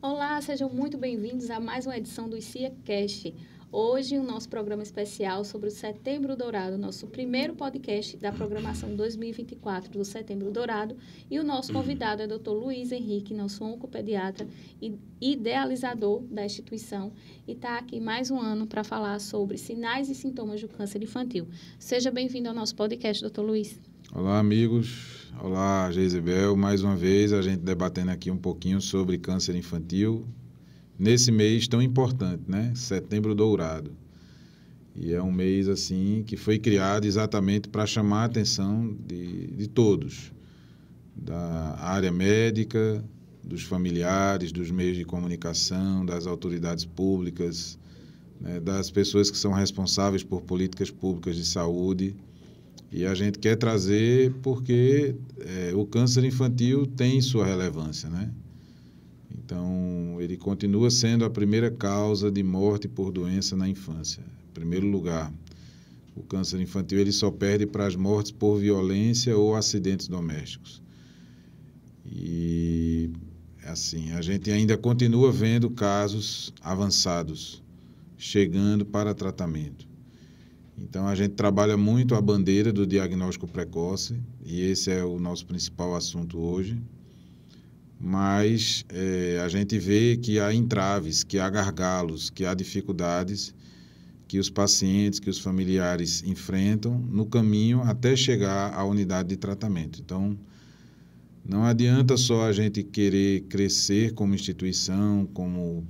Olá, sejam muito bem-vindos a mais uma edição do ICIAcast. Hoje, o nosso programa especial sobre o Setembro Dourado, nosso primeiro podcast da programação 2024 do Setembro Dourado. E o nosso convidado é o Dr. Luiz Henrique, nosso oncopediatra e idealizador da instituição. E está aqui mais um ano para falar sobre sinais e sintomas do câncer infantil. Seja bem-vindo ao nosso podcast, Dr. Luiz. Olá, amigos. Olá, Geisebel. Mais uma vez, a gente debatendo aqui um pouquinho sobre câncer infantil. Nesse mês tão importante, né? Setembro Dourado. E é um mês, assim, que foi criado exatamente para chamar a atenção de todos. Da área médica, dos familiares, dos meios de comunicação, das autoridades públicas, né? Das pessoas que são responsáveis por políticas públicas de saúde. E a gente quer trazer porque o câncer infantil tem sua relevância, né? Então, ele continua sendo a primeira causa de morte por doença na infância. Em primeiro lugar, o câncer infantil ele só perde para as mortes por violência ou acidentes domésticos. E, assim, a gente ainda continua vendo casos avançados chegando para tratamento. Então, a gente trabalha muito a bandeira do diagnóstico precoce, e esse é o nosso principal assunto hoje. Mas a gente vê que há entraves, que há gargalos, que há dificuldades que os pacientes, que os familiares enfrentam no caminho até chegar à unidade de tratamento. Então, não adianta só a gente querer crescer como instituição, como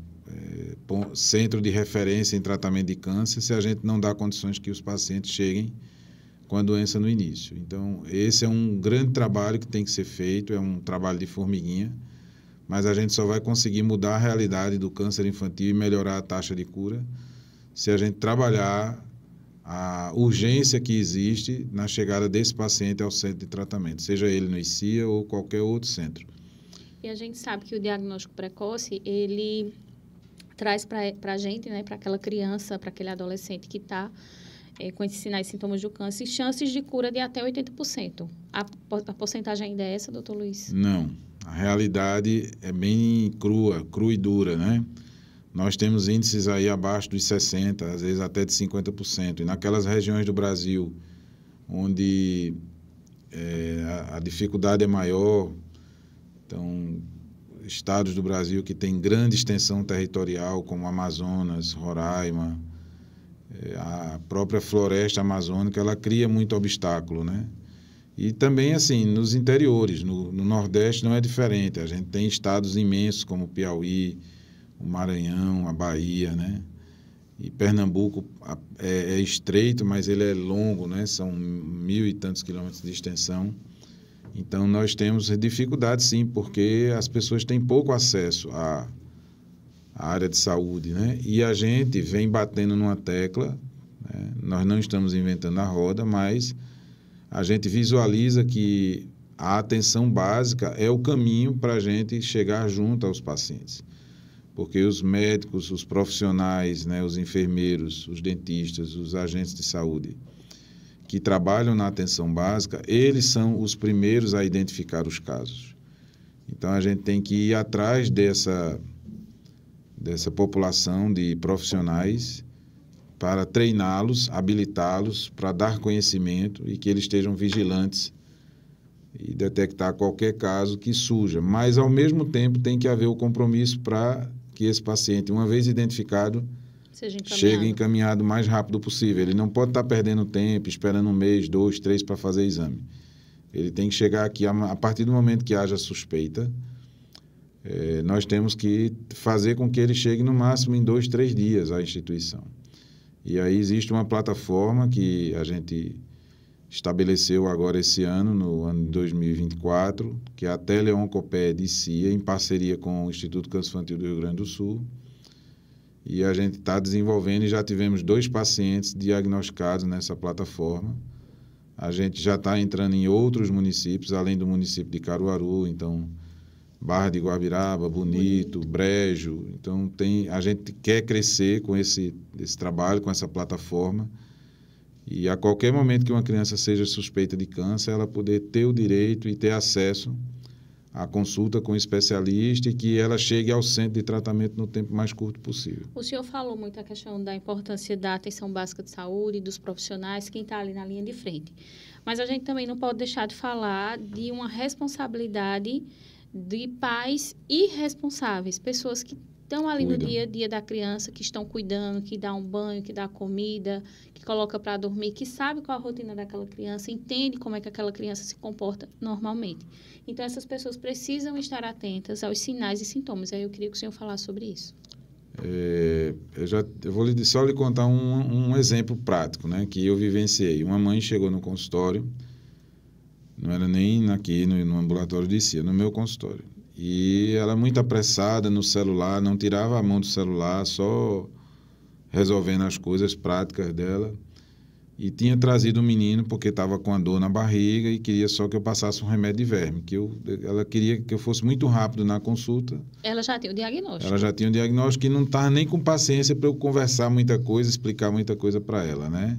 centro de referência em tratamento de câncer, se a gente não dá condições que os pacientes cheguem com a doença no início. Então, esse é um grande trabalho que tem que ser feito, é um trabalho de formiguinha, mas a gente só vai conseguir mudar a realidade do câncer infantil e melhorar a taxa de cura se a gente trabalhar a urgência que existe na chegada desse paciente ao centro de tratamento, seja ele no ICIA ou qualquer outro centro. E a gente sabe que o diagnóstico precoce, ele traz para a gente, né, para aquela criança, para aquele adolescente que está com esses sinais e sintomas do câncer, chances de cura de até 80%. A porcentagem ainda é essa, doutor Luiz? Não. A realidade é bem crua e dura, né? Nós temos índices aí abaixo dos 60%, às vezes até de 50%. E naquelas regiões do Brasil onde a dificuldade é maior, então, estados do Brasil que têm grande extensão territorial, como Amazonas, Roraima, a própria floresta amazônica, ela cria muito obstáculo, né? E também, assim, nos interiores, no Nordeste não é diferente. A gente tem estados imensos como o Piauí, o Maranhão, a Bahia, né? E Pernambuco é estreito, mas ele é longo, né? São 1.000 e tantos quilômetros de extensão. Então, nós temos dificuldade, sim, porque as pessoas têm pouco acesso à área de saúde, né? E a gente vem batendo numa tecla, né? Nós não estamos inventando a roda, mas a gente visualiza que a atenção básica é o caminho para a gente chegar junto aos pacientes. Porque os médicos, os profissionais, né, os enfermeiros, os dentistas, os agentes de saúde que trabalham na atenção básica, eles são os primeiros a identificar os casos. Então, a gente tem que ir atrás dessa população de profissionais para treiná-los, habilitá-los, para dar conhecimento e que eles estejam vigilantes e detectar qualquer caso que surja. Mas, ao mesmo tempo, tem que haver o compromisso para que esse paciente, uma vez identificado, chegue encaminhado o mais rápido possível. Ele não pode estar perdendo tempo, esperando 1 mês, 2, 3 para fazer exame. Ele tem que chegar aqui, a partir do momento que haja suspeita, nós temos que fazer com que ele chegue no máximo em 2, 3 dias à instituição. E aí existe uma plataforma que a gente estabeleceu agora esse ano, no ano de 2024, que é a Teleoncoped ICIA, em parceria com o Instituto Câncer Infantil do Rio Grande do Sul. E a gente está desenvolvendo e já tivemos 2 pacientes diagnosticados nessa plataforma. A gente já está entrando em outros municípios, além do município de Caruaru, então Barra de Guabiraba, Bonito, Brejo. Então, a gente quer crescer com esse trabalho, com essa plataforma. E a qualquer momento que uma criança seja suspeita de câncer, ela poder ter o direito e ter acesso a consulta com o especialista e que ela chegue ao centro de tratamento no tempo mais curto possível. O senhor falou muito a questão da importância da atenção básica de saúde, dos profissionais, quem está ali na linha de frente. Mas a gente também não pode deixar de falar de uma responsabilidade de pais irresponsáveis, pessoas que estão ali no dia a dia da criança, que estão cuidando, que dá um banho, que dá comida, que coloca para dormir, que sabe qual a rotina daquela criança, entende como é que aquela criança se comporta normalmente. Então, essas pessoas precisam estar atentas aos sinais e sintomas. Aí eu queria que o senhor falasse sobre isso. Eu vou só lhe contar um exemplo prático, né, que eu vivenciei. Uma mãe chegou no consultório, não era nem aqui no ambulatório de ICIA, no meu consultório. E ela muito apressada no celular, não tirava a mão do celular, só resolvendo as coisas práticas dela. E tinha trazido o menino porque estava com a dor na barriga e queria só que eu passasse um remédio de verme. Ela queria que eu fosse muito rápido na consulta. Ela já tinha o diagnóstico. Ela já tinha o diagnóstico e não estava nem com paciência para eu conversar muita coisa, explicar muita coisa para ela, né?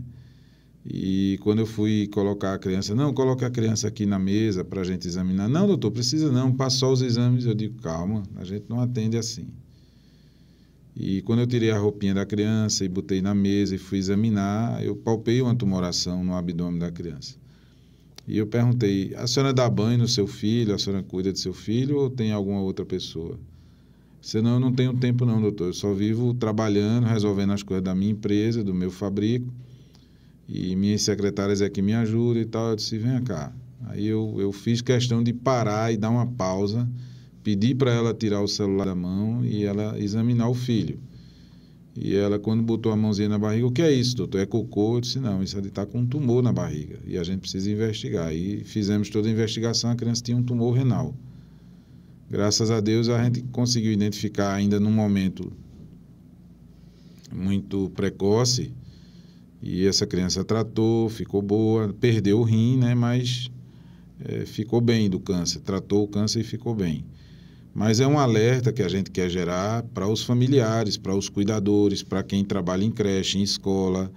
E quando eu fui colocar a criança, não, coloca a criança aqui na mesa para a gente examinar. Não, doutor, precisa não, passou os exames. Eu digo, calma, a gente não atende assim. E quando eu tirei a roupinha da criança e botei na mesa e fui examinar, eu palpei uma tumoração no abdômen da criança. E eu perguntei, a senhora dá banho no seu filho, a senhora cuida do seu filho ou tem alguma outra pessoa? Senão eu não tenho tempo não, doutor, eu só vivo trabalhando, resolvendo as coisas da minha empresa, do meu fabrico, e minhas secretárias é que me ajudam e tal. Eu disse, vem cá. Aí eu fiz questão de parar e dar uma pausa, pedi para ela tirar o celular da mão e ela examinar o filho. E ela, quando botou a mãozinha na barriga, o que é isso, doutor? É cocô? Eu disse, não, isso ele está com um tumor na barriga e a gente precisa investigar. E fizemos toda a investigação, a criança tinha um tumor renal. Graças a Deus a gente conseguiu identificar ainda num momento muito precoce. E essa criança tratou, ficou boa, perdeu o rim, né? Mas ficou bem do câncer, tratou o câncer e ficou bem. Mas é um alerta que a gente quer gerar para os familiares, para os cuidadores, para quem trabalha em creche, em escola,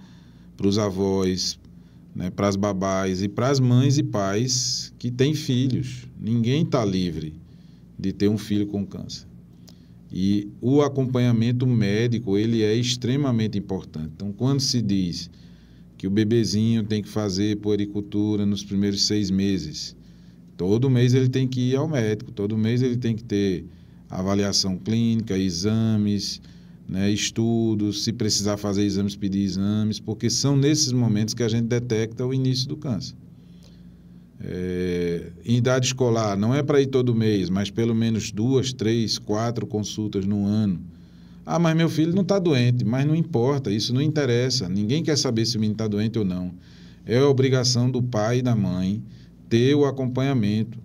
para os avós, né? Para as babás e para as mães e pais que têm filhos. Ninguém está livre de ter um filho com câncer. E o acompanhamento médico, ele é extremamente importante. Então, quando se diz que o bebezinho tem que fazer puericultura nos primeiros 6 meses, todo mês ele tem que ir ao médico, todo mês ele tem que ter avaliação clínica, exames, né, estudos, se precisar fazer exames, pedir exames, porque são nesses momentos que a gente detecta o início do câncer. Em idade escolar, não é para ir todo mês, mas pelo menos 2, 3, 4 consultas no ano. Ah, mas meu filho não está doente, mas não importa, isso não interessa, ninguém quer saber se o menino está doente ou não. É obrigação do pai e da mãe ter o acompanhamento,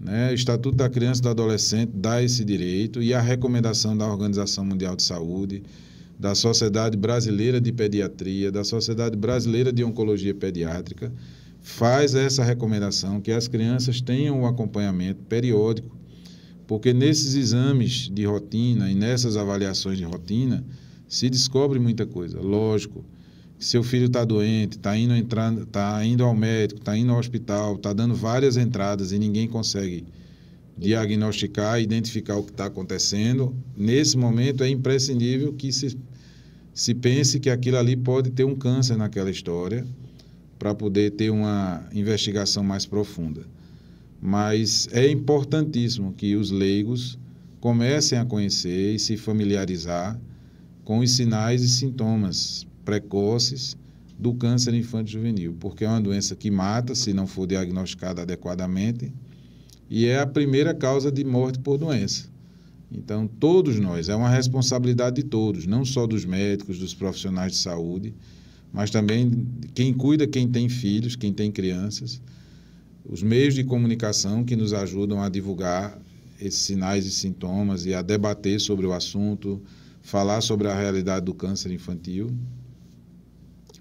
né? O Estatuto da Criança e do Adolescente dá esse direito e a recomendação da Organização Mundial de Saúde, da Sociedade Brasileira de Pediatria, da Sociedade Brasileira de Oncologia Pediátrica, faz essa recomendação que as crianças tenham o acompanhamento periódico, porque nesses exames de rotina e nessas avaliações de rotina se descobre muita coisa. Lógico, seu filho está doente, está indo ao médico, está indo ao hospital, está dando várias entradas e ninguém consegue diagnosticar, identificar o que está acontecendo. Nesse momento é imprescindível que se pense que aquilo ali pode ter um câncer naquela história, para poder ter uma investigação mais profunda. Mas é importantíssimo que os leigos comecem a conhecer e se familiarizar com os sinais e sintomas precoces do câncer infanto-juvenil, porque é uma doença que mata se não for diagnosticada adequadamente e é a primeira causa de morte por doença. Então, todos nós, é uma responsabilidade de todos, não só dos médicos, dos profissionais de saúde, mas também quem cuida, quem tem filhos, quem tem crianças, os meios de comunicação que nos ajudam a divulgar esses sinais e sintomas e a debater sobre o assunto, falar sobre a realidade do câncer infantil,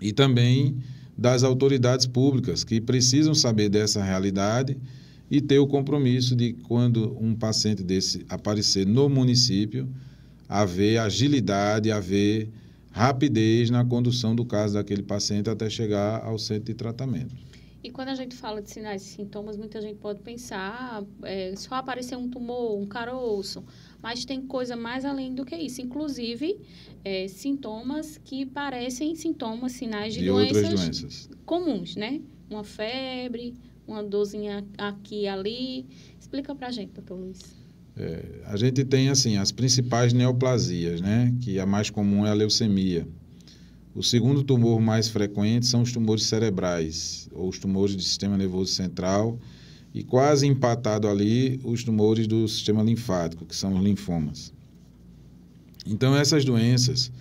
e também das autoridades públicas que precisam saber dessa realidade e ter o compromisso de, quando um paciente desse aparecer no município, haver agilidade, haver rapidez na condução do caso daquele paciente até chegar ao centro de tratamento. E quando a gente fala de sinais e sintomas, muita gente pode pensar, só aparecer um tumor, um caroço, mas tem coisa mais além do que isso. Inclusive, sintomas que parecem sintomas, sinais de outras doenças doenças comuns, né? Uma febre, uma dorzinha aqui e ali. Explica pra gente, doutor Luiz. A gente tem, assim, as principais neoplasias, né? Que a mais comum é a leucemia. O segundo tumor mais frequente são os tumores cerebrais, ou os tumores do sistema nervoso central, e quase empatado ali os tumores do sistema linfático, que são os linfomas. Então, essas doenças,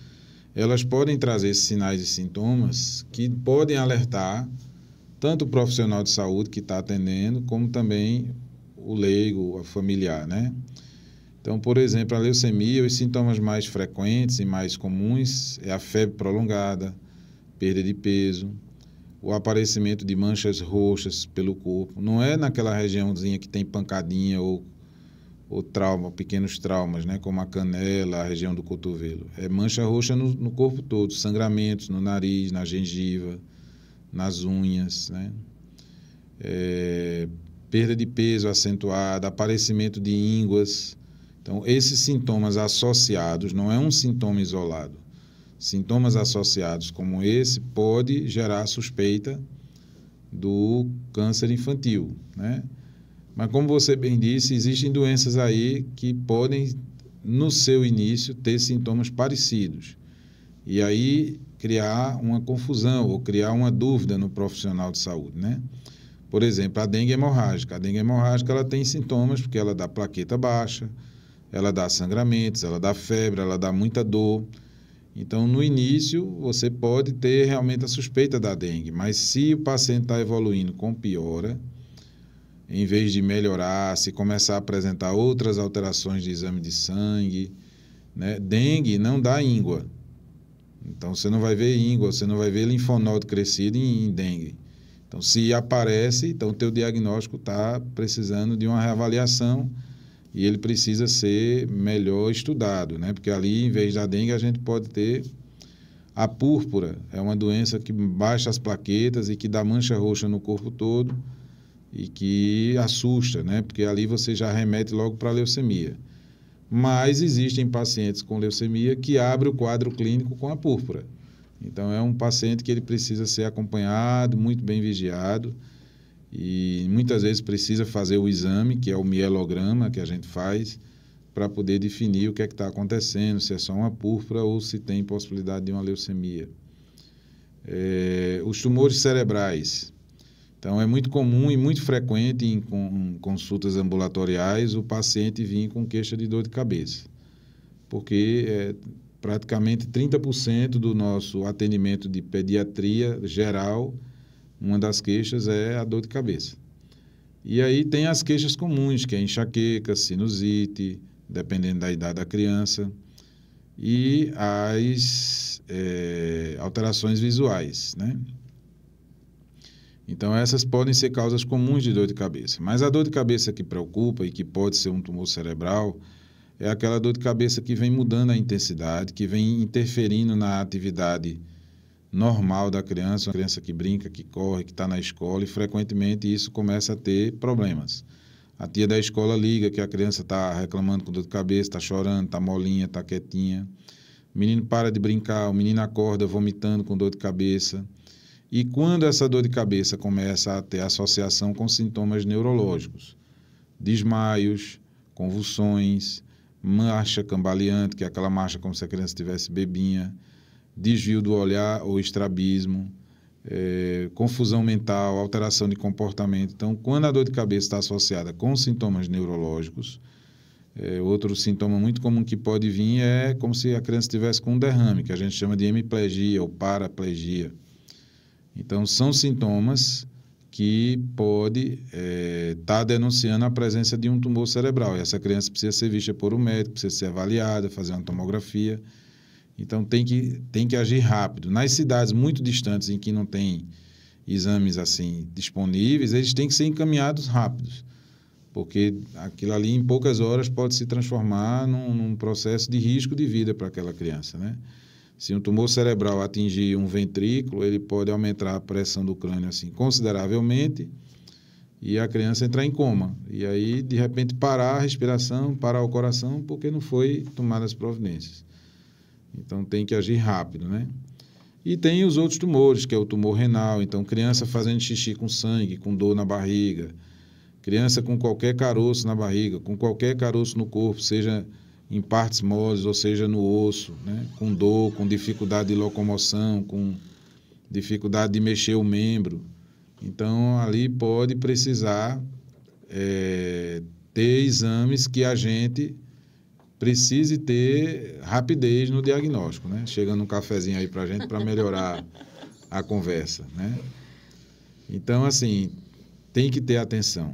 elas podem trazer sinais e sintomas que podem alertar tanto o profissional de saúde que está atendendo, como também o leigo, o familiar, né? Então, por exemplo, a leucemia, os sintomas mais frequentes e mais comuns é a febre prolongada, perda de peso, o aparecimento de manchas roxas pelo corpo. Não é naquela regiãozinha que tem pancadinha ou trauma, pequenos traumas, né, como a canela, a região do cotovelo. É mancha roxa no corpo todo, sangramentos no nariz, na gengiva, nas unhas, né? Perda de peso acentuada, aparecimento de ínguas. Então, esses sintomas associados, não é um sintoma isolado. Sintomas associados como esse pode gerar suspeita do câncer infantil, né? Mas, como você bem disse, existem doenças aí que podem, no seu início, ter sintomas parecidos. E aí criar uma confusão ou criar uma dúvida no profissional de saúde, né? Por exemplo, a dengue hemorrágica. A dengue hemorrágica ela tem sintomas porque ela dá plaqueta baixa, ela dá sangramentos, ela dá febre, ela dá muita dor. Então, no início, você pode ter realmente a suspeita da dengue, mas se o paciente está evoluindo com piora, em vez de melhorar, se começar a apresentar outras alterações de exame de sangue, né? Dengue não dá íngua. Então, você não vai ver íngua, você não vai ver linfonodo crescido em dengue. Então, se aparece, então o teu diagnóstico está precisando de uma reavaliação e ele precisa ser melhor estudado, né? Porque ali, em vez da dengue, a gente pode ter a púrpura. É uma doença que baixa as plaquetas e que dá mancha roxa no corpo todo e que assusta, né? Porque ali você já remete logo para a leucemia. Mas existem pacientes com leucemia que abrem o quadro clínico com a púrpura. Então, é um paciente que ele precisa ser acompanhado, muito bem vigiado, e muitas vezes precisa fazer o exame, que é o mielograma que a gente faz, para poder definir o que é que está acontecendo, se é só uma púrpura ou se tem possibilidade de uma leucemia. Os tumores cerebrais. Então, é muito comum e muito frequente em consultas ambulatoriais o paciente vir com queixa de dor de cabeça, porque praticamente 30% do nosso atendimento de pediatria geral, uma das queixas é a dor de cabeça. E aí tem as queixas comuns, que é enxaqueca, sinusite, dependendo da idade da criança, e as alterações visuais, né? Então, essas podem ser causas comuns de dor de cabeça. Mas a dor de cabeça que preocupa e que pode ser um tumor cerebral é aquela dor de cabeça que vem mudando a intensidade, que vem interferindo na atividade normal da criança, uma criança que brinca, que corre, que está na escola, e frequentemente isso começa a ter problemas. A tia da escola liga que a criança está reclamando com dor de cabeça, está chorando, está molinha, está quietinha. O menino para de brincar, o menino acorda vomitando com dor de cabeça. E quando essa dor de cabeça começa a ter associação com sintomas neurológicos, desmaios, convulsões, marcha cambaleante, que é aquela marcha como se a criança estivesse bebinha, desvio do olhar ou estrabismo, confusão mental, alteração de comportamento. Então, quando a dor de cabeça está associada com sintomas neurológicos, outro sintoma muito comum que pode vir é como se a criança estivesse com um derrame, que a gente chama de hemiplegia ou paraplegia. Então, são sintomas que pode estar denunciando a presença de um tumor cerebral. E essa criança precisa ser vista por um médico, precisa ser avaliada, fazer uma tomografia. Então, tem que agir rápido. Nas cidades muito distantes em que não tem exames assim disponíveis, eles têm que ser encaminhados rápidos, porque aquilo ali em poucas horas pode se transformar num processo de risco de vida para aquela criança, né? Se um tumor cerebral atingir um ventrículo, ele pode aumentar a pressão do crânio assim, consideravelmente e a criança entrar em coma. E aí, de repente, parar a respiração, parar o coração, porque não foi tomadas as providências. Então, tem que agir rápido, né? E tem os outros tumores, que é o tumor renal. Então, criança fazendo xixi com sangue, com dor na barriga. Criança com qualquer caroço na barriga, com qualquer caroço no corpo, seja em partes moles ou seja no osso, né? Com dor, com dificuldade de locomoção, com dificuldade de mexer o membro. Então, ali pode precisar ter exames que a gente precise ter rapidez no diagnóstico, né? Chegando um cafezinho aí para a gente para melhorar a conversa, né? Então, assim, tem que ter atenção.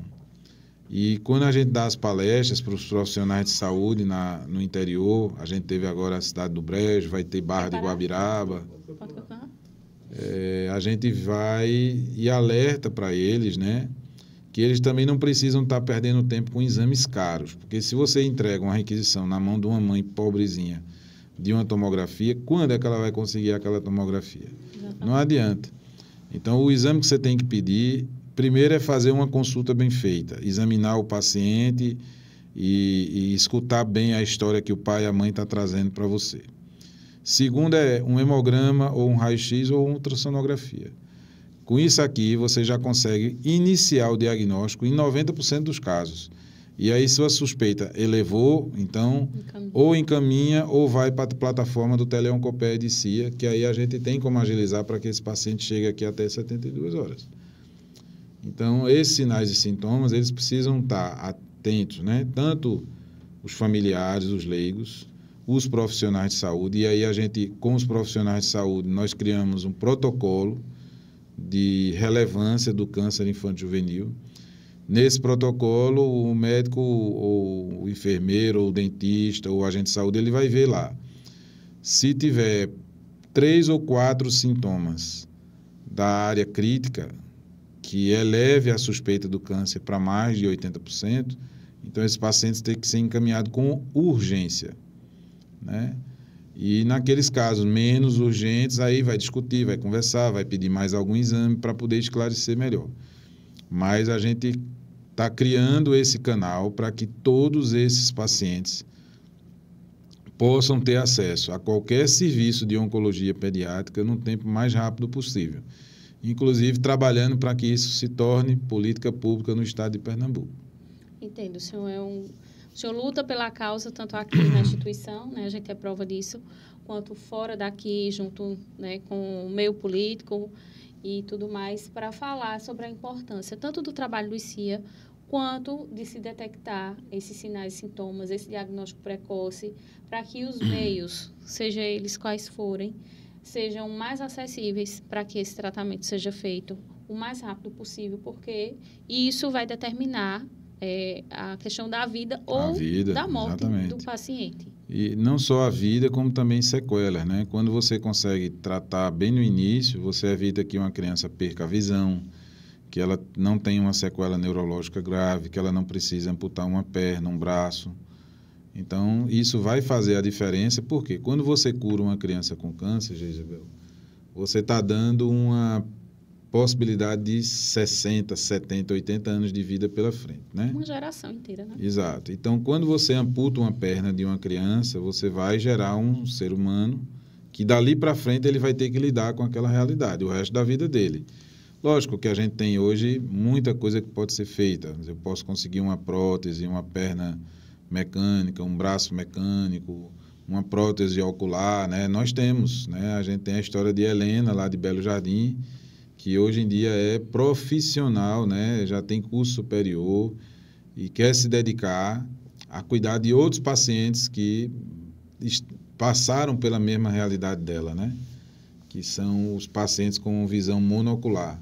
E quando a gente dá as palestras para os profissionais de saúde no interior, a gente teve agora a cidade do Brejo, vai ter Barra de Guabiraba, a gente vai e alerta para eles, né, que eles também não precisam estar perdendo tempo com exames caros, porque se você entrega uma requisição na mão de uma mãe pobrezinha de uma tomografia, quando é que ela vai conseguir aquela tomografia? Não adianta. Então, o exame que você tem que pedir, primeiro é fazer uma consulta bem feita, examinar o paciente e escutar bem a história que o pai e a mãe estão trazendo para você. Segundo é um hemograma ou um raio-x ou uma ultrassonografia. Com isso aqui, você já consegue iniciar o diagnóstico em 90% dos casos. E aí, se a suspeita elevou, então, ou encaminha ou vai para a plataforma do Teleoncopé de CIA, que aí a gente tem como agilizar para que esse paciente chegue aqui até 72 horas. Então, esses sinais e sintomas, eles precisam estar atentos, né? Tanto os familiares, os leigos, os profissionais de saúde. E aí a gente, com os profissionais de saúde, nós criamos um protocolo de relevância do câncer infanto-juvenil. Nesse protocolo, o médico, ou o enfermeiro, ou o dentista, ou o agente de saúde, ele vai ver lá. Se tiver 3 ou 4 sintomas da área crítica, que eleve a suspeita do câncer para mais de 80%, então esses pacientes têm que ser encaminhados com urgência, né? E naqueles casos menos urgentes, aí vai discutir, vai conversar, vai pedir mais algum exame para poder esclarecer melhor. Mas a gente está criando esse canal para que todos esses pacientes possam ter acesso a qualquer serviço de oncologia pediátrica no tempo mais rápido possível. Inclusive trabalhando para que isso se torne política pública no estado de Pernambuco. Entendo. O senhor luta pela causa, tanto aqui na instituição, né, a gente é prova disso, quanto fora daqui, junto, né, com o meio político e tudo mais, para falar sobre a importância tanto do trabalho do ICIA, quanto de se detectar esses sinais e sintomas, esse diagnóstico precoce, para que os meios, seja eles quais forem, sejam mais acessíveis para que esse tratamento seja feito o mais rápido possível, porque isso vai determinar a questão da vida ou da morte do paciente. E não só a vida, como também sequelas, né? Quando você consegue tratar bem no início, você evita que uma criança perca a visão, que ela não tenha uma sequela neurológica grave, que ela não precise amputar uma perna, um braço. Então, isso vai fazer a diferença, porque quando você cura uma criança com câncer, Geisabel, você está dando uma possibilidade de 60, 70, 80 anos de vida pela frente, né? Uma geração inteira, né? Exato. Então, quando você amputa uma perna de uma criança, você vai gerar um ser humano que dali para frente ele vai ter que lidar com aquela realidade, o resto da vida dele. Lógico que a gente tem hoje muita coisa que pode ser feita. Eu posso conseguir uma prótese, uma perna mecânica, um braço mecânico, uma prótese ocular, né? Nós temos, né? A gente tem a história de Helena, lá de Belo Jardim, que hoje em dia é profissional, né? Já tem curso superior e quer se dedicar a cuidar de outros pacientes que passaram pela mesma realidade dela, né? Que são os pacientes com visão monocular.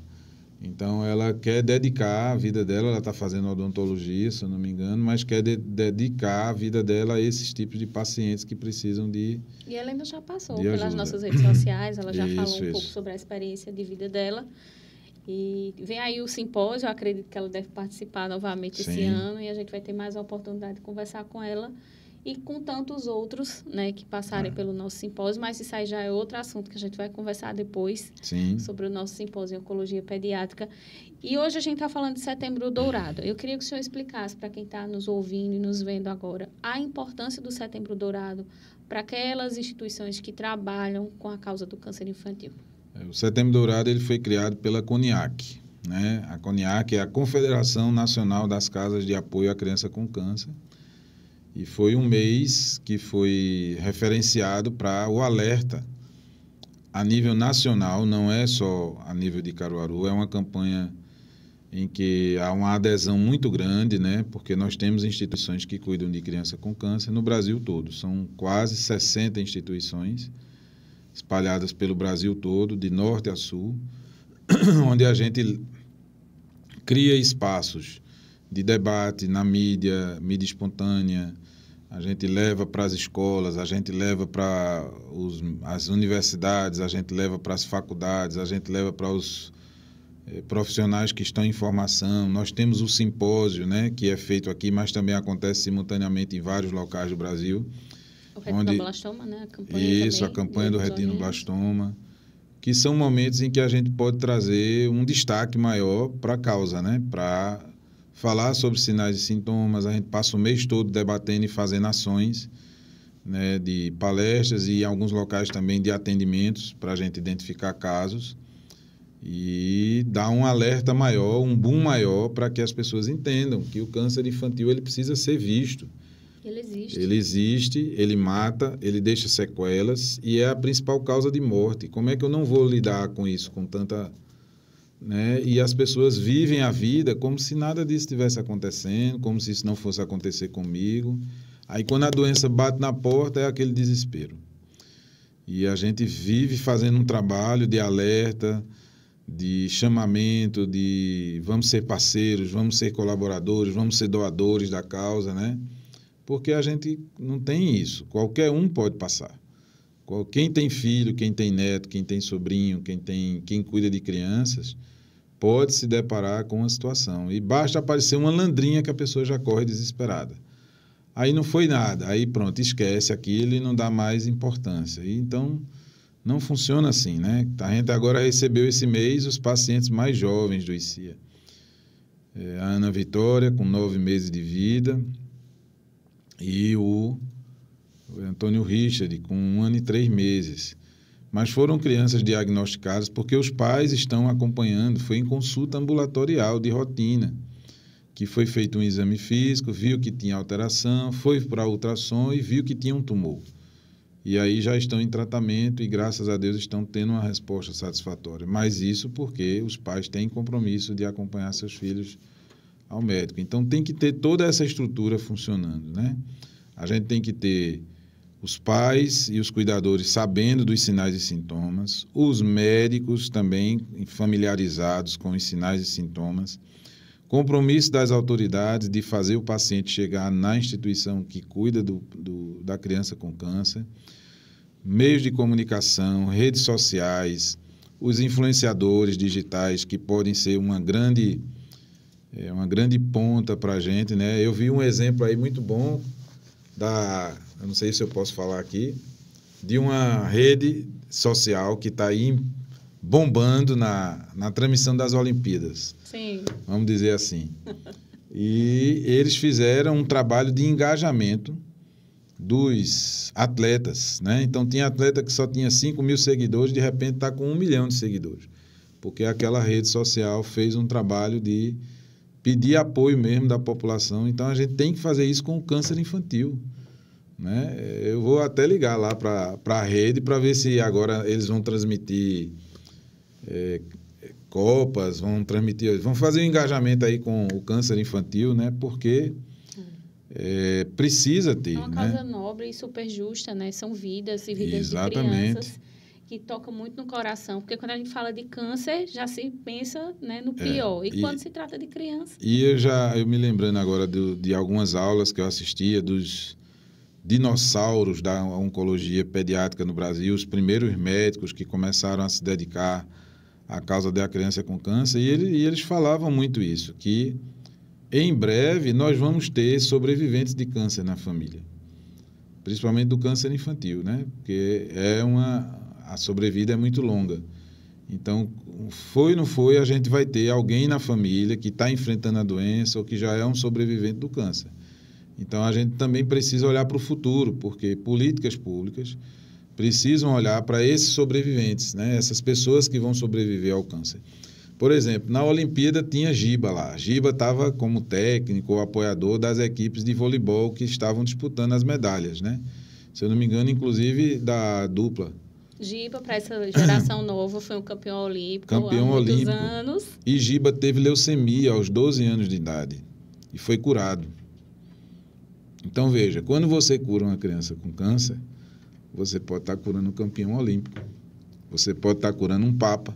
Então, ela quer dedicar a vida dela, ela está fazendo odontologia, se eu não me engano, mas quer dedicar a vida dela a esses tipos de pacientes que precisam de E ela ainda já passou pelas nossas redes sociais, ela já falou um pouco sobre a experiência de vida dela. E vem aí o simpósio, eu acredito que ela deve participar novamente esse ano, e a gente vai ter mais a oportunidade de conversar com ela e com tantos outros, né, que passarem pelo nosso simpósio, mas isso aí já é outro assunto que a gente vai conversar depois. Sim. Sobre o nosso simpósio em Oncologia Pediátrica. E hoje a gente está falando de Setembro Dourado. Eu queria que o senhor explicasse para quem está nos ouvindo e nos vendo agora a importância do Setembro Dourado para aquelas instituições que trabalham com a causa do câncer infantil. O Setembro Dourado ele foi criado pela CONIAC, né? A CONIAC é a Confederação Nacional das Casas de Apoio à Criança com Câncer. E foi um mês que foi referenciado para o alerta a nível nacional, não é só a nível de Caruaru, é uma campanha em que há uma adesão muito grande, né? Porque nós temos instituições que cuidam de criança com câncer no Brasil todo. São quase 60 instituições espalhadas pelo Brasil todo, de norte a sul, onde a gente cria espaços de debate na mídia espontânea, a gente leva para as escolas, a gente leva para as universidades, a gente leva para as faculdades, a gente leva para os profissionais que estão em formação. Nós temos o simpósio, né, que é feito aqui, mas também acontece simultaneamente em vários locais do Brasil. O retinoblastoma, né? A campanha do retinoblastoma, que são momentos em que a gente pode trazer um destaque maior para a causa, né? Para falar sobre sinais e sintomas. A gente passa o mês todo debatendo e fazendo ações, né, de palestras e em alguns locais também de atendimentos para a gente identificar casos e dar um alerta maior, um boom maior para que as pessoas entendam que o câncer infantil ele precisa ser visto. Ele existe, ele mata, ele deixa sequelas e é a principal causa de morte. Como é que eu não vou lidar com isso, com tanta... né? E as pessoas vivem a vida como se nada disso estivesse acontecendo, como se isso não fosse acontecer comigo. Aí, quando a doença bate na porta, é aquele desespero. E a gente vive fazendo um trabalho de alerta, de chamamento, de vamos ser parceiros, vamos ser colaboradores, vamos ser doadores da causa, né? Porque a gente não tem isso. Qualquer um pode passar. Quem tem filho, quem tem neto, quem tem sobrinho, quem cuida de crianças, pode se deparar com uma situação. E basta aparecer uma landrinha que a pessoa já corre desesperada. Aí não foi nada. Aí pronto, esquece aquilo e não dá mais importância. E então, não funciona assim, né? A gente agora recebeu esse mês os pacientes mais jovens do ICIA. A Ana Vitória, com 9 meses de vida, e o Antônio Richard, com 1 ano e 3 meses. Mas foram crianças diagnosticadas porque os pais estão acompanhando, foi em consulta ambulatorial de rotina, que foi feito um exame físico, viu que tinha alteração, foi para ultrassom e viu que tinha um tumor. E aí já estão em tratamento e, graças a Deus, estão tendo uma resposta satisfatória. Mas isso porque os pais têm compromisso de acompanhar seus filhos ao médico. Então, tem que ter toda essa estrutura funcionando, né? A gente tem que ter os pais e os cuidadores sabendo dos sinais e sintomas, os médicos também familiarizados com os sinais e sintomas, compromisso das autoridades de fazer o paciente chegar na instituição que cuida da criança com câncer, meios de comunicação, redes sociais, os influenciadores digitais que podem ser uma grande ponta para a gente, né? Eu vi um exemplo aí muito bom eu não sei se eu posso falar aqui, de uma rede social que está aí bombando na transmissão das Olimpíadas. Sim. Vamos dizer assim. E eles fizeram um trabalho de engajamento dos atletas, né? Então, tinha atleta que só tinha 5 mil seguidores, de repente está com 1 milhão de seguidores. Porque aquela rede social fez um trabalho de pedir apoio mesmo da população. Então, a gente tem que fazer isso com o câncer infantil, né? Eu vou até ligar lá para a rede para ver se agora eles vão transmitir copas, vão fazer um engajamento aí com o câncer infantil, né? Porque precisa ter. É uma causa nobre e super justa, né? São vidas e vidas Exatamente. de crianças que toca muito no coração, porque quando a gente fala de câncer, já se pensa, né, no pior. E quando se trata de criança... E eu me lembrando agora de algumas aulas que eu assistia dos dinossauros da oncologia pediátrica no Brasil, os primeiros médicos que começaram a se dedicar à causa da criança com câncer, e eles falavam muito isso, que em breve nós vamos ter sobreviventes de câncer na família. principalmente do câncer infantil, né? Porque a sobrevida é muito longa. Então, foi ou não foi, a gente vai ter alguém na família que está enfrentando a doença ou que já é um sobrevivente do câncer. Então, a gente também precisa olhar para o futuro, porque políticas públicas precisam olhar para esses sobreviventes, né? Essas pessoas que vão sobreviver ao câncer. Por exemplo, na Olimpíada tinha Giba lá. Giba estava como técnico ou apoiador das equipes de voleibol que estavam disputando as medalhas, né? Se eu não me engano, inclusive da dupla. Giba, para essa geração nova, foi um campeão olímpico Campeão há muitos olímpico. anos. E Giba teve leucemia aos 12 anos de idade e foi curado. Então, veja, quando você cura uma criança com câncer, você pode estar curando um campeão olímpico. Você pode estar curando um papa.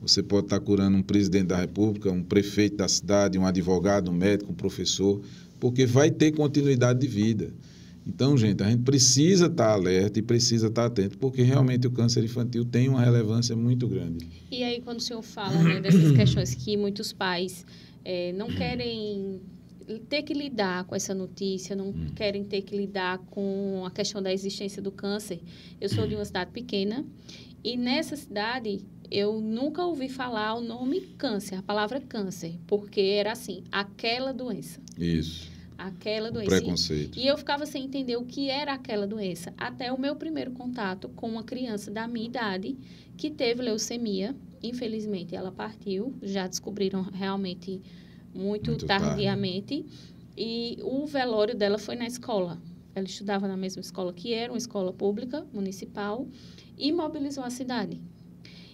Você pode estar curando um presidente da República, um prefeito da cidade, um advogado, um médico, um professor, porque vai ter continuidade de vida. Então, gente, a gente precisa estar alerta e precisa estar atento, porque realmente o câncer infantil tem uma relevância muito grande. E aí, quando o senhor fala, né, dessas questões que muitos pais não querem ter que lidar com essa notícia, não querem ter que lidar com a questão da existência do câncer. Eu sou de uma cidade pequena e nessa cidade eu nunca ouvi falar o nome câncer, a palavra câncer, porque era assim, aquela doença. Isso. Aquela doença. Preconceito. E eu ficava sem entender o que era aquela doença, até o meu primeiro contato com uma criança da minha idade que teve leucemia. Infelizmente, ela partiu, já descobriram realmente muito tardiamente. E o velório dela foi na escola. Ela estudava na mesma escola que era, uma escola pública, municipal, e mobilizou a cidade.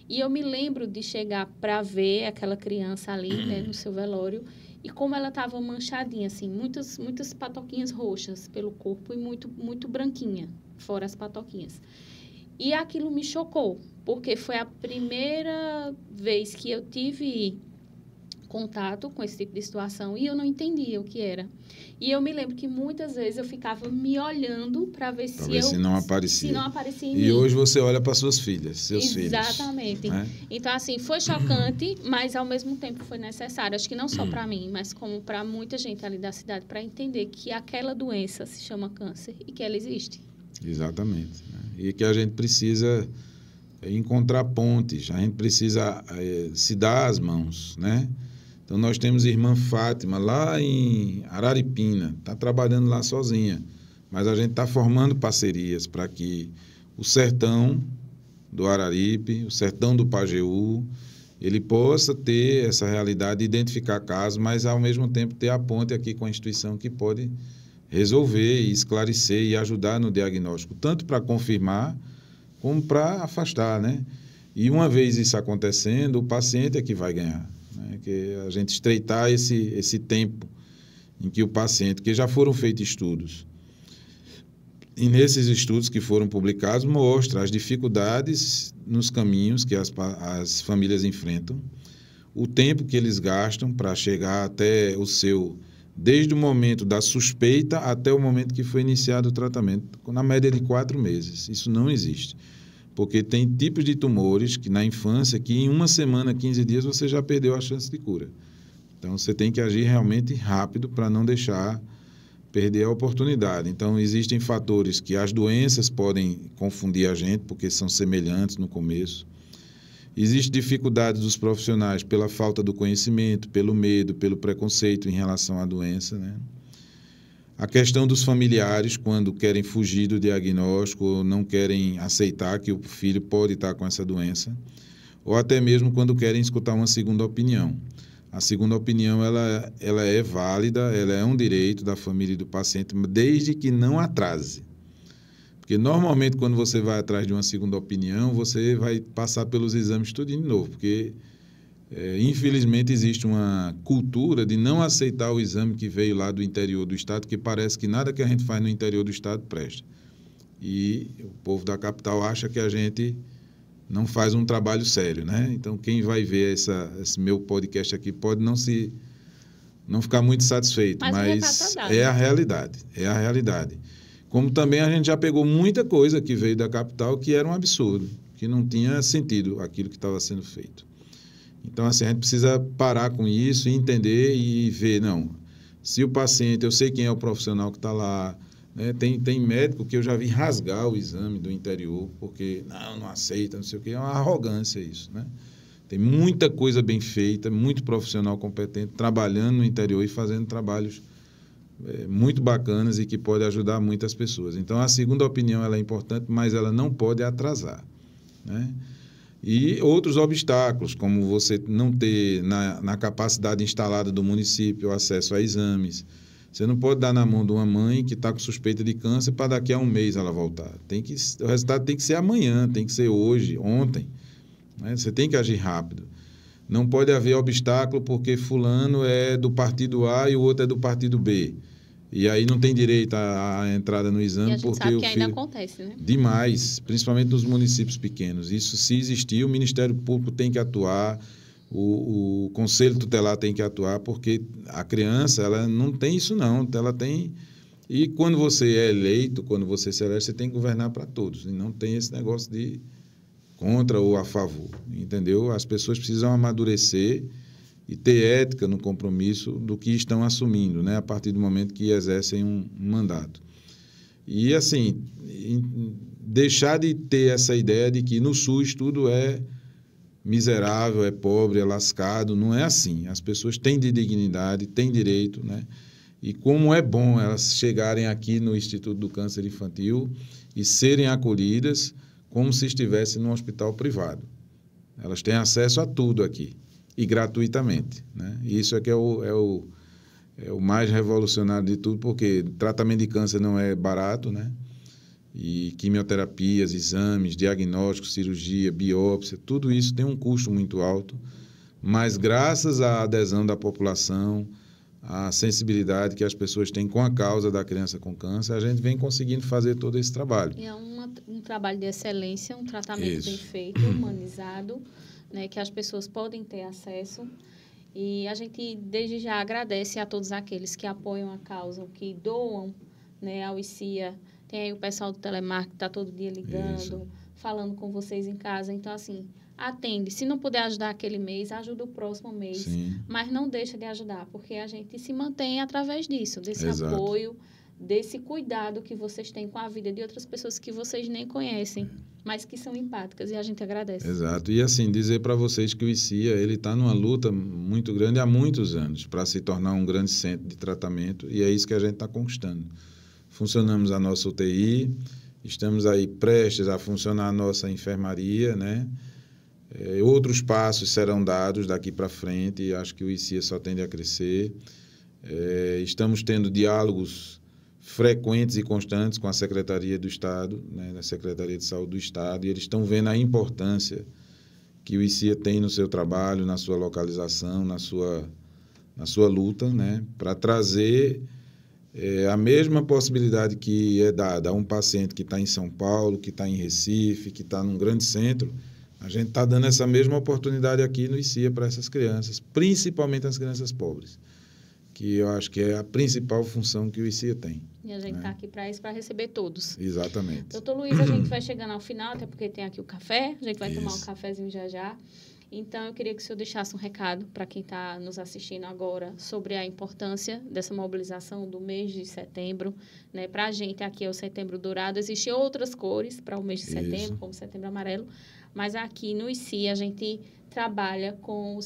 E eu me lembro de chegar para ver aquela criança ali, né, no seu velório, e como ela estava manchadinha, assim, muitas patoquinhas roxas pelo corpo e muito branquinha, fora as patoquinhas. E aquilo me chocou, porque foi a primeira vez que eu tive contato com esse tipo de situação e eu não entendia o que era. E eu me lembro que muitas vezes eu ficava me olhando para ver se não aparecia. Se não aparecia em mim. E hoje você olha para suas filhas, seus filhos. Exatamente. Né? Então, assim, foi chocante, mas ao mesmo tempo foi necessário. Acho que não só para mim, mas como para muita gente ali da cidade, para entender que aquela doença se chama câncer e que ela existe. Exatamente. Né? E que a gente precisa encontrar pontes, a gente precisa se dar as mãos, né? Então, nós temos a irmã Fátima, lá em Araripina, está trabalhando lá sozinha, mas a gente está formando parcerias para que o sertão do Araripe, o sertão do Pajeú, ele possa ter essa realidade, identificar casos, mas, ao mesmo tempo, ter a ponte aqui com a instituição que pode resolver e esclarecer e ajudar no diagnóstico, tanto para confirmar como para afastar, né? E, uma vez isso acontecendo, o paciente é que vai ganhar. Que a gente estreitar esse tempo em que o paciente, que já foram feitos estudos, e nesses estudos que foram publicados, mostra as dificuldades nos caminhos que as famílias enfrentam, o tempo que eles gastam para chegar até desde o momento da suspeita até o momento que foi iniciado o tratamento, na média de 4 meses. Isso não existe. Porque tem tipos de tumores que na infância, que em 1 semana, 15 dias, você já perdeu a chance de cura. Então, você tem que agir realmente rápido para não deixar perder a oportunidade. Então, existem fatores que as doenças podem confundir a gente, porque são semelhantes no começo. Existe dificuldade dos profissionais pela falta do conhecimento, pelo medo, pelo preconceito em relação à doença, né? A questão dos familiares, quando querem fugir do diagnóstico ou não querem aceitar que o filho pode estar com essa doença, ou até mesmo quando querem escutar uma segunda opinião. A segunda opinião ela é válida, ela é um direito da família e do paciente, desde que não atrase. Porque normalmente quando você vai atrás de uma segunda opinião, você vai passar pelos exames tudo de novo, porque infelizmente existe uma cultura de não aceitar o exame que veio lá do interior do estado, que parece que nada que a gente faz no interior do estado presta. E o povo da capital acha que a gente não faz um trabalho sério, né? Então, quem vai ver esse meu podcast aqui pode não ficar muito satisfeito, mas é a realidade, é a realidade. Como também a gente já pegou muita coisa que veio da capital que era um absurdo, que não tinha sentido aquilo que estava sendo feito. Então, assim, a gente precisa parar com isso e entender e ver, não, se o paciente, eu sei quem é o profissional que está lá, né? Tem médico que eu já vi rasgar o exame do interior, porque não aceita, não sei o quê. É uma arrogância isso, né? Tem muita coisa bem feita, muito profissional competente, trabalhando no interior e fazendo trabalhos muito bacanas e que pode ajudar muitas pessoas. Então, a segunda opinião ela é importante, mas ela não pode atrasar, né? E outros obstáculos, como você não ter na capacidade instalada do município acesso a exames. Você não pode dar na mão de uma mãe que está com suspeita de câncer para daqui a um mês ela voltar. O resultado tem que ser amanhã, tem que ser hoje, ontem, né? Você tem que agir rápido. Não pode haver obstáculo porque fulano é do partido A e o outro é do partido B. E aí não tem direito à entrada no exame. E a gente porque sabe que ainda acontece, né? Demais, principalmente nos municípios pequenos. Isso, se existir, o Ministério Público tem que atuar, o Conselho Tutelar tem que atuar, porque a criança, ela não tem isso não, ela tem... E quando você é eleito, quando você se elege, você tem que governar para todos, e não tem esse negócio de contra ou a favor, entendeu? As pessoas precisam amadurecer e ter ética no compromisso do que estão assumindo, né? A partir do momento que exercem um mandato. E, assim, deixar de ter essa ideia de que no SUS tudo é miserável, é pobre, é lascado, não é assim. As pessoas têm dignidade, têm direito, né? E como é bom elas chegarem aqui no Instituto do Câncer Infantil e serem acolhidas como se estivessem num hospital privado. Elas têm acesso a tudo aqui, e gratuitamente, né? E isso é que é o mais revolucionário de tudo, porque tratamento de câncer não é barato, né? E quimioterapias, exames, diagnósticos, cirurgia, biópsia, tudo isso tem um custo muito alto, mas graças à adesão da população, à sensibilidade que as pessoas têm com a causa da criança com câncer, a gente vem conseguindo fazer todo esse trabalho. E é um trabalho de excelência, um tratamento bem feito, humanizado, né, que as pessoas podem ter acesso. E a gente, desde já, agradece a todos aqueles que apoiam a causa, que doam, né, ao ICIA. Tem aí o pessoal do telemarketing que está todo dia ligando, falando com vocês em casa. Então, assim, atende. Se não puder ajudar aquele mês, ajuda o próximo mês. Sim. Mas não deixa de ajudar, porque a gente se mantém através disso, desse apoio, desse cuidado que vocês têm com a vida de outras pessoas que vocês nem conhecem, mas que são empáticas, e a gente agradece. Exato. E, assim, dizer para vocês que o ICIA está numa luta muito grande há muitos anos para se tornar um grande centro de tratamento, e é isso que a gente está conquistando. Funcionamos a nossa UTI, estamos aí prestes a funcionar a nossa enfermaria, né? Outros passos serão dados daqui para frente, e acho que o ICIA só tende a crescer. Estamos tendo diálogos frequentes e constantes com a Secretaria do Estado, né, da Secretaria de Saúde do Estado, e eles estão vendo a importância que o ICIA tem no seu trabalho, na sua localização, na sua luta, né, para trazer a mesma possibilidade que é dada a um paciente que está em São Paulo, que está em Recife, que está num grande centro. A gente está dando essa mesma oportunidade aqui no ICIA para essas crianças, principalmente as crianças pobres, que eu acho que é a principal função que o ICIA tem. E a gente está aqui para isso, para receber todos. Exatamente. Doutor Luiz, a gente vai chegando ao final, até porque tem aqui o café, a gente vai tomar um cafezinho já já. Então, eu queria que o senhor deixasse um recado para quem está nos assistindo agora sobre a importância dessa mobilização do mês de setembro, né? Para a gente, aqui é o Setembro Dourado, existem outras cores para o mês de setembro, como o Setembro Amarelo, mas aqui no ICIA a gente trabalha com o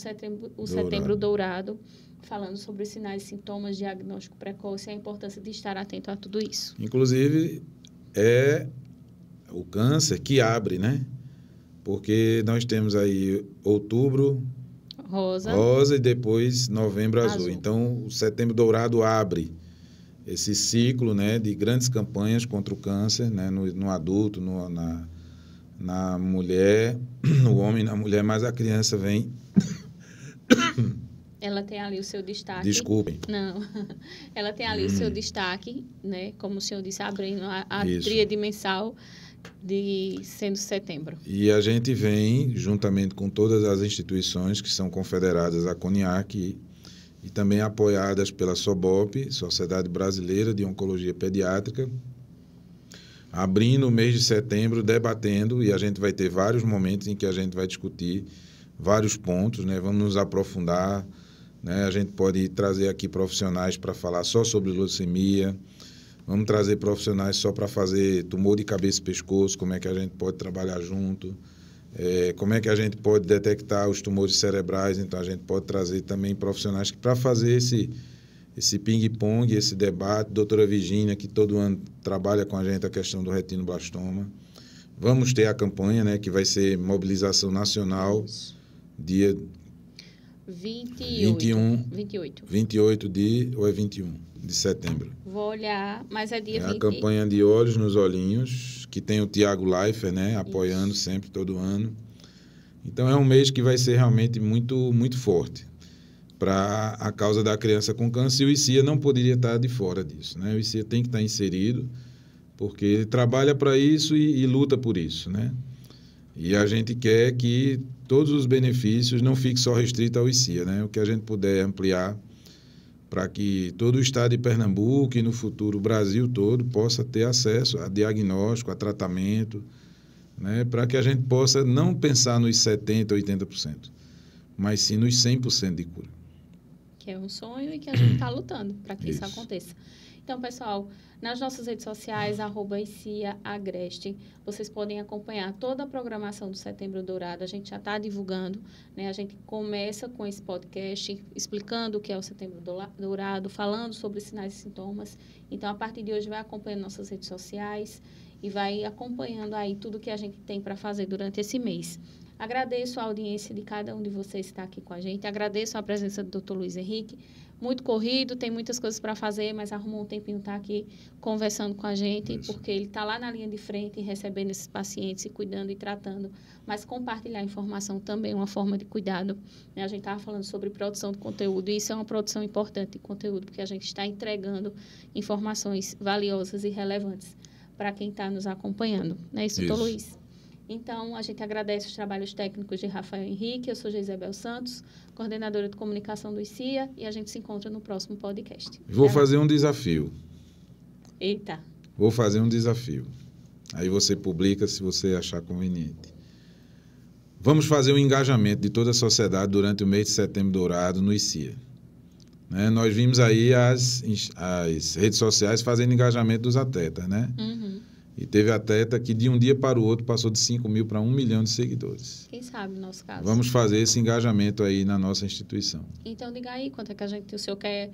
Setembro Dourado, falando sobre os sinais e sintomas, diagnóstico precoce e a importância de estar atento a tudo isso. Inclusive, é o câncer que abre, né? Porque nós temos aí outubro rosa e depois novembro azul. Então, o Setembro Dourado abre esse ciclo, né, de grandes campanhas contra o câncer, né, no adulto, na mulher, no homem, na mulher, mas a criança vem... Ela tem ali o seu destaque. Desculpem. Não. Ela tem ali o seu destaque, né? Como o senhor disse, abrindo a tríade mensal sendo setembro. E a gente vem, juntamente com todas as instituições que são confederadas à CONIAC e também apoiadas pela SOBOP, Sociedade Brasileira de Oncologia Pediátrica, abrindo o mês de setembro, debatendo, e a gente vai ter vários momentos em que a gente vai discutir vários pontos, né? Vamos nos aprofundar, né? A gente pode trazer aqui profissionais para falar só sobre leucemia, Vamos trazer profissionais só para fazer tumor de cabeça e pescoço, como é que a gente pode trabalhar junto, como é que a gente pode detectar os tumores cerebrais. Então, a gente pode trazer também profissionais para fazer esse ping-pong, esse debate. Doutora Virgínia, que todo ano trabalha com a gente a questão do retinoblastoma. Vamos ter a campanha, né, que vai ser mobilização nacional, dia 28 ou é 21 de setembro. Vou olhar, mas é dia 20. A campanha de Olhos nos Olhinhos, que tem o Tiago Leifert, né, apoiando sempre, todo ano. Então, é um mês que vai ser realmente muito, muito forte para a causa da criança com câncer, e o ICIA não poderia estar de fora disso, né? O ICIA tem que estar inserido, porque ele trabalha para isso e luta por isso, né? E a gente quer que todos os benefícios não fiquem só restritos ao ICIA, né? O que a gente puder ampliar para que todo o estado de Pernambuco e no futuro o Brasil todo possa ter acesso a diagnóstico, a tratamento, né? Para que a gente possa não pensar nos 70%, 80%, mas sim nos 100% de cura. Que é um sonho e que a gente está lutando para que isso aconteça. Então, pessoal, nas nossas redes sociais, @ICIAAgreste, vocês podem acompanhar toda a programação do Setembro Dourado. A gente já está divulgando, né? A gente começa com esse podcast explicando o que é o Setembro Dourado, falando sobre sinais e sintomas. Então, a partir de hoje, vai acompanhando nossas redes sociais e vai acompanhando aí tudo que a gente tem para fazer durante esse mês. Agradeço a audiência de cada um de vocês que está aqui com a gente. Agradeço a presença do Dr. Luiz Henrique. Muito corrido, tem muitas coisas para fazer, mas arrumou um tempinho estar aqui conversando com a gente, porque ele está lá na linha de frente, recebendo esses pacientes, e cuidando e tratando. Mas compartilhar informação também é uma forma de cuidado, né? A gente estava falando sobre produção de conteúdo, e isso é uma produção importante de conteúdo, porque a gente está entregando informações valiosas e relevantes para quem está nos acompanhando. Não é isso, doutor Luiz? Então, a gente agradece os trabalhos técnicos de Rafael Henrique. Eu sou Geisabel Santos, coordenadora de comunicação do ICIA, e a gente se encontra no próximo podcast. Vou fazer um desafio. Eita. Vou fazer um desafio. Aí você publica se você achar conveniente. Vamos fazer um engajamento de toda a sociedade durante o mês de Setembro Dourado no ICIA. Né? Nós vimos aí as redes sociais fazendo engajamento dos atletas, né? Uhum. E teve atleta que de um dia para o outro passou de 5 mil para 1 milhão de seguidores. Quem sabe no nosso caso. Vamos fazer esse engajamento aí na nossa instituição. Então, diga aí quanto é que o senhor quer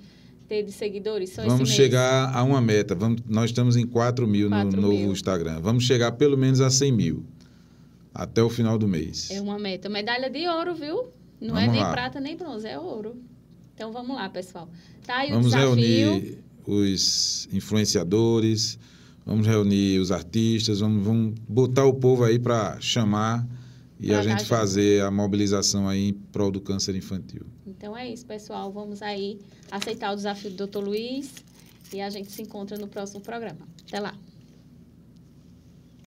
ter de seguidores. Vamos chegar a uma meta. Nós estamos em 4 mil no novo Instagram. Vamos chegar pelo menos a 100 mil até o final do mês. É uma meta. Medalha de ouro, viu? Não é nem prata nem bronze, é ouro. Então, vamos lá, pessoal. Tá aí o desafio. Vamos reunir os influenciadores, vamos reunir os artistas, vamos botar o povo aí para chamar e a gente fazer a mobilização aí em prol do câncer infantil. Então é isso, pessoal. Vamos aí aceitar o desafio do Dr. Luiz e a gente se encontra no próximo programa. Até lá.